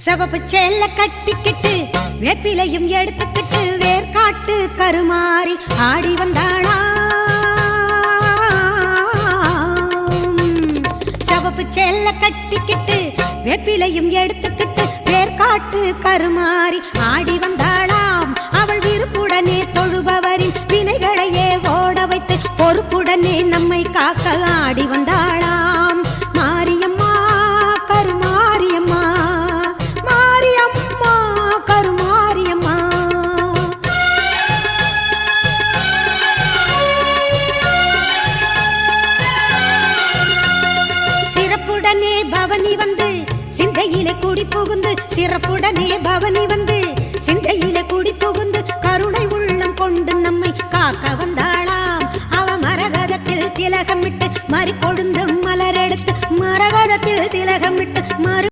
சிவப்பு சேல கட்டிக்கிட்டு வேப்பிலையும் எடுத்துக்கிட்டு வேர்காட்டு கருமாறி ஆடி வந்தாளா. சிவப்பு சேல கட்டிக்கிட்டு வேப்பிலையும் எடுத்துக்கிட்டு வேர்காட்டு கருமாறி ஆடி வந்தாளாம். அவள் விருப்புடனே தொழுபவரின் வினைகளையே ஓட வைத்து பொறுப்புடனே நம்மை காக்க ஆடி வந்தாளாம். மாரியம்மா கருமாரியம்மா, மாரியம்மா கருமாரியம்மா. சிறப்புடனே பவனி வந்து சிந்தையிலே குடி புகுந்து, சிறப்புடனே பவனி வந்து சிந்தையிலே குடி புகுந்து கருணை உள்ளம் கொண்டு நம்மை காக்க வந்தாளாம். அவ மரகதத்தில் திலகமிட்டு மறி கொழுந்தம்